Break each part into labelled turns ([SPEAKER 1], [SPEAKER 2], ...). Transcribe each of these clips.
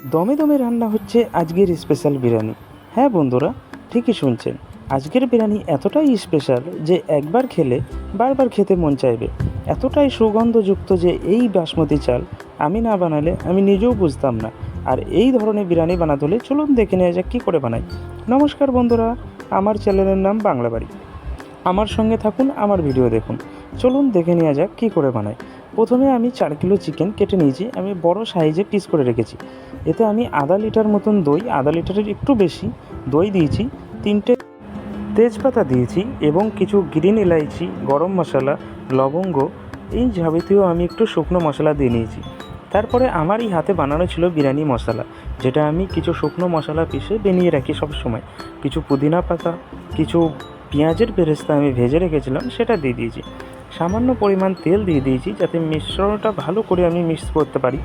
[SPEAKER 1] দমে দমে রান্না হচ্ছে আজকের স্পেশাল বিরিয়ানি। হ্যাঁ বন্ধুরা, ঠিকই শুনছেন। আজকের বিরিয়ানি এতটাই স্পেশাল যে একবার খেলে বারবার খেতে মন চাইবে। এতটাই সুগন্ধযুক্ত যে এই বাসমতি চাল আমি না বানালে আমি নিজেও বুঝতাম না। আর এই ধরনের বিরিয়ানি বানাতে হলে চলুন দেখে নেওয়া যাক কী করে বানাই। নমস্কার বন্ধুরা, আমার চ্যানেলের নাম বাংলা বাড়ি। আমার সঙ্গে থাকুন, আমার ভিডিও দেখুন। চলুন দেখে নেওয়া যাক কী করে বানাই। প্রথমে আমি 4 কিলো চিকেন কেটে নিয়েছি, আমি বড় সাইজে পিস করে রেখেছি। এতে আমি আধা লিটার মতন দই, আধা লিটারের একটু বেশি দই দিয়েছি, 3টে তেজপাতা দিয়েছি এবং কিছু গ্রিন এলাইচি, গরম মশলা, লবঙ্গ, এই যাবতীয় আমি একটু শুকনো মশলা দিয়ে নিয়েছি। তারপরে আমার এই হাতে বানানো ছিল বিরিয়ানি মশলা, যেটা আমি কিছু শুকনো মশলা পিষে বানিয়ে রাখি সব সময়। কিছু পুদিনা পাতা, কিছু পেঁয়াজের বেরেস্তা আমি ভেজে রেখেছিলাম, সেটা দিয়ে দিয়েছি। সামান্য পরিমাণ তেল দিয়ে দিয়েছি যাতে মিশ্রণটা ভালো করে আমি মিক্স করতে পারি।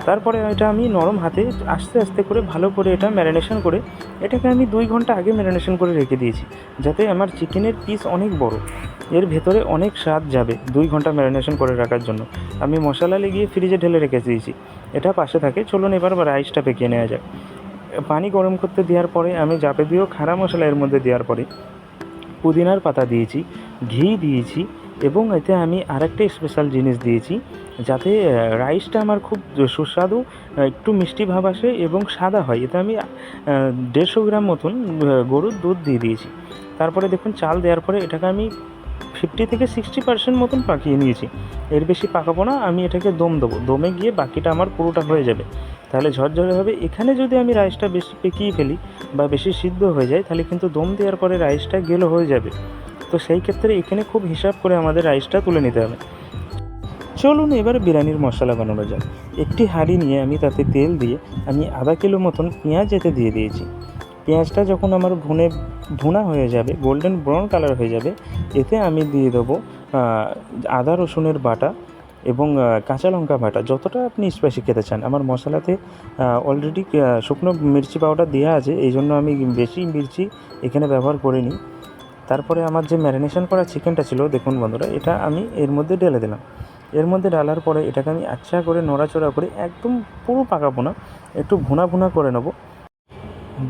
[SPEAKER 1] তারপরে এটা আমি নরম হাতে আস্তে আস্তে করে ভালো করে এটা ম্যারিনেশন করে, এটাকে আমি 2 ঘন্টা আগে ম্যারিনেশন করে রেখে দিয়েছি, যাতে আমার চিকেনের পিস অনেক বড়, এর ভেতরে অনেক স্বাদ যাবে। 2 ঘন্টা ম্যারিনেশন করে রাখার জন্য আমি মশলা লাগিয়ে ফ্রিজে ঢেলে রেখে দিয়েছি। এটা পাশে থাকে। চলুন এবার রাইসটা পেকিয়ে নেওয়া যাক। পানি গরম করতে দেওয়ার পরে আমি যাবতীয় খাড়া মশলা এর মধ্যে দেওয়ার পরে পুদিনার পাতা দিয়েছি, ঘি দিয়েছি এবং এতে আমি আরেকটা স্পেশাল জিনিস দিয়েছি, যাতে রাইসটা আমার খুব সুস্বাদু, একটু মিষ্টি ভাব আসে এবং সাদা হয়। এতে আমি 150 গ্রাম মতন গরুর দুধ দিয়ে দিয়েছি। তারপরে দেখুন চাল দেওয়ার পরে এটাকে আমি 50 থেকে 60% মতন পাকিয়ে নিয়েছি। এর বেশি পাকাবো না, আমি এটাকে দম দেবো। দমে গিয়ে বাকিটা আমার পুরোটা হয়ে যাবে, তাহলে ঝরঝরে হবে। এখানে যদি আমি রাইসটা বেশি পেকিয়ে ফেলি বা বেশি সিদ্ধ হয়ে যায়, তাহলে কিন্তু দম দেওয়ার পরে রাইসটা গেলো হয়ে যাবে। তো সেই ক্ষেত্রে এখানে খুব হিসাব করে আমাদের রাইসটা তুলে নিতে হবে। চলুন এবার বিরিয়ানির মশলা বানানো যাক। একটি হাঁড়ি নিয়ে আমি তাতে তেল দিয়ে আমি আধা কিলো মতন পেঁয়াজ এতে দিয়ে দিয়েছি। পেঁয়াজটা যখন আমার ভুনা হয়ে যাবে, গোল্ডেন ব্রাউন কালার হয়ে যাবে, এতে আমি দিয়ে দেবো আদা রসুনের বাটা এবং কাঁচা লঙ্কা বাটা, যতটা আপনি স্পাইসি খেতে চান। আমার মশলাতে অলরেডি শুকনো মির্চি পাউডার দেওয়া আছে, এই জন্য আমি বেশি মির্চি এখানে ব্যবহার করিনি। তারপরে আমার যে ম্যারিনেশন করা চিকেনটা ছিল, দেখুন বন্ধুরা, এটা আমি এর মধ্যে ঢেলে দিলাম। এর মধ্যে ডালার পরে এটাকে আমি আচ্ছা করে নড়াচড়া করে, একদম পুরো পাকাবো না, একটু ভুনা ভুনা করে নেবো।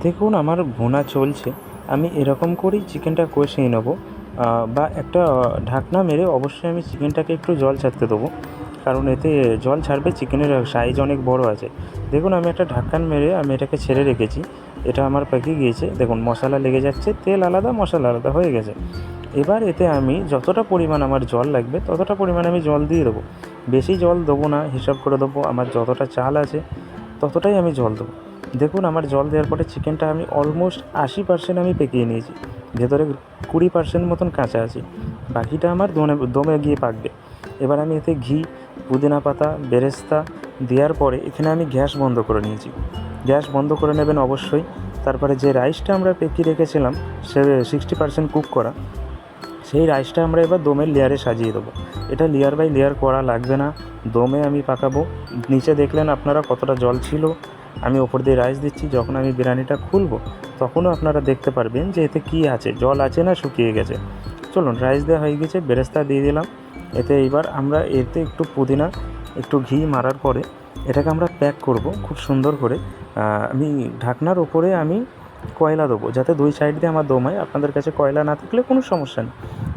[SPEAKER 1] দেখুন আমার ভুনা চলছে, আমি এরকম করেই চিকেনটা কষিয়ে নেবো। বা একটা ঢাকনা মেরে অবশ্যই আমি চিকেনটাকে একটু জল ছাড়তে দেবো, কারণ এতে জল ছাড়বে, চিকেনের সাইজ অনেক বড় আছে। দেখুন আমি একটা ঢাকনা মেরে আমি এটাকে ছেড়ে রেখেছি। এটা আমার পেকে গিয়েছে, দেখুন মশলা লেগে যাচ্ছে, তেল আলাদা মশলা আলাদা হয়ে গেছে। এবার এতে আমি যতটা পরিমাণ আমার জল লাগবে ততটা পরিমাণ আমি জল দিয়ে দেবো। বেশি জল দেবো না, হিসাব করে দেবো। আমার যতটা চাল আছে ততটাই আমি জল দেবো। দেখুন আমার জল দেওয়ার পরে চিকেনটা আমি অলমোস্ট 80% আমি পেকিয়ে নিয়েছি, ভেতরে 20% মতন কাঁচা আছে, বাকিটা আমার দমে গিয়ে পাকবে। এবার আমি এতে ঘি, পুদিনা পাতা, বেরেস্তা দেওয়ার পরে এখানে আমি গ্যাস বন্ধ করে নিয়েছি। গ্যাস বন্ধ করে নেবেন অবশ্যই। তারপরে যে রাইসটা আমরা পেকিয়ে রেখেছিলাম, সে 60% কুক করা, সেই রাইসটা আমরা এবার দমের লেয়ারে সাজিয়ে দেবো। এটা লেয়ার বাই লেয়ার করা লাগবে না, দমে আমি পাকাবো। নিচে দেখলেন আপনারা কতটা জল ছিল, আমি ওপর দিয়ে রাইস দিচ্ছি। যখন আমি বিরিয়ানিটা খুলবো তখনও আপনারা দেখতে পারবেন যে এতে কী আছে, জল আছে না শুকিয়ে গেছে। চলুন, রাইস দেওয়া হয়ে গেছে, বেরেস্তা দিয়ে দিলাম। এতে এইবার আমরা এতে একটু পুদিনা, একটু ঘি মারার পরে এটাকে আমরা প্যাক করব খুব সুন্দর করে। আমি ঢাকনার ওপরে আমি কয়লা দেবো, যাতে 2 সাইড দিয়ে আমার দম হয়। আপনাদের কাছে কয়লা না থাকলে কোনো সমস্যা নেই।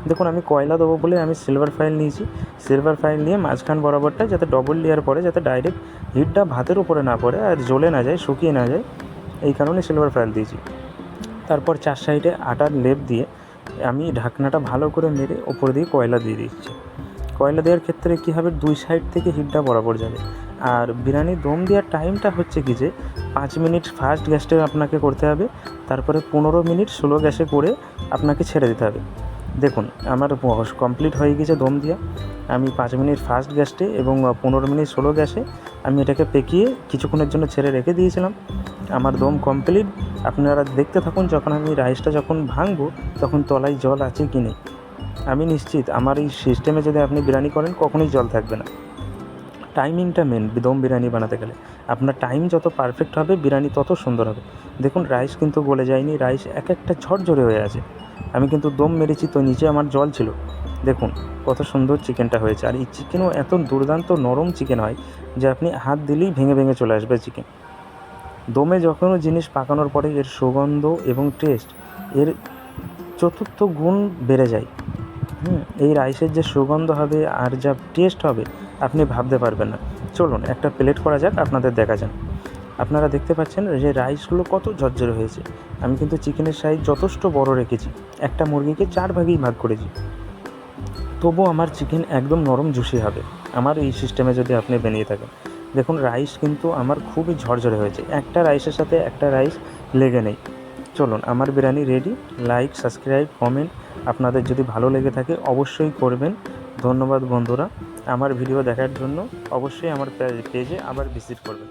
[SPEAKER 1] দেখুন আমি কয়লা দেবো বলে আমি সিলভার ফয়েল নিয়েছি। সিলভার ফয়েল নিয়ে মাঝখান বরাবরটা যাতে ডবল লেয়ার পড়ে, যাতে ডাইরেক্ট হিটটা ভাতের উপরে না পড়ে আর জ্বলে না যায়, শুকিয়ে না যায়, এই কারণে সিলভার ফয়েল দিয়েছি। তারপর 4 সাইডে আটার লেপ দিয়ে আমি ঢাকনাটা ভালো করে মেরে ওপর দিয়ে কয়লা দিয়ে দিচ্ছি। কয়লা দেওয়ার ক্ষেত্রে কী হবে, 2 সাইড থেকে হিটটা বরাবর যাবে। আর বিরিয়ানির দম দেওয়ার টাইমটা হচ্ছে কি যে 5 মিনিট ফাস্ট গ্যাসে আপনাকে করতে হবে, তারপরে 15 মিনিট স্লো গ্যাসে করে আপনাকে ছেড়ে দিতে হবে। দেখুন আমার কমপ্লিট হয়ে গেছে দম দেওয়া। আমি 5 মিনিট ফাস্ট গ্যাসে এবং 15 মিনিট স্লো গ্যাসে আমি এটাকে পেকিয়ে কিছুক্ষণের জন্য ছেড়ে রেখে দিয়েছিলাম। আমার দম কমপ্লিট। আপনারা দেখতে থাকুন, যখন আমি রাইসটা যখন ভাঙবো তখন তলায় জল আছে কি নেই। আমি নিশ্চিত আমার এই সিস্টেমে যদি আপনি বিরিয়ানি করেন কখনোই জল থাকবে না। টাইমিংটা মেন দম বিরিয়ানি বানাতে গেলে। আপনার টাইম যত পারফেক্ট হবে বিরিয়ানি তত সুন্দর হবে। দেখুন রাইস কিন্তু গলে যায়নি, রাইস এক একটা ঝরঝরে হয়ে আছে। আমি কিন্তু দম মেরেছি তো নিচে আমার জল ছিল। দেখুন কত সুন্দর চিকেনটা হয়েছে। আর এই চিকেনও এত দুর্দান্ত নরম চিকেন হয় যে আপনি হাত দিলেই ভেঙে ভেঙে চলে আসবে চিকেন। দমে যে কোনো জিনিস পাকানোর পরে এর সুগন্ধ এবং টেস্ট এর চতুর্থ গুণ বেড়ে যায়। এই রাইসের যে সুগন্ধ হবে আর যা টেস্ট হবে আপনি ভাবতে পারবেন না। চলুন একটা প্লেট করা যাক, আপনাদের দেখা যাক। আপনারা দেখতে পাচ্ছেন যে রাইসগুলো কত ঝরঝরে হয়েছে। আমি কিন্তু চিকেনের সাইজ যথেষ্ট বড় রেখেছি, একটা মুরগিকে 4 ভাগেই ভাগ করেছি, তবুও আমার চিকেন একদম নরম জুসি হবে আমার এই সিস্টেমে যদি আপনি বানিয়ে থাকেন। দেখুন রাইস কিন্তু আমার খুবই ঝরঝরে হয়েছে, একটা রাইসের সাথে একটা রাইস লেগে নেই। চলুন আমার biryani ready. Like, subscribe, comment আপনাদের যদি ভালো লেগে থাকে অবশ্যই করবেন। ধন্যবাদ বন্ধুরা, আমার ভিডিও দেখার জন্য। অবশ্যই আমার পেজে আবার ভিজিট করবেন।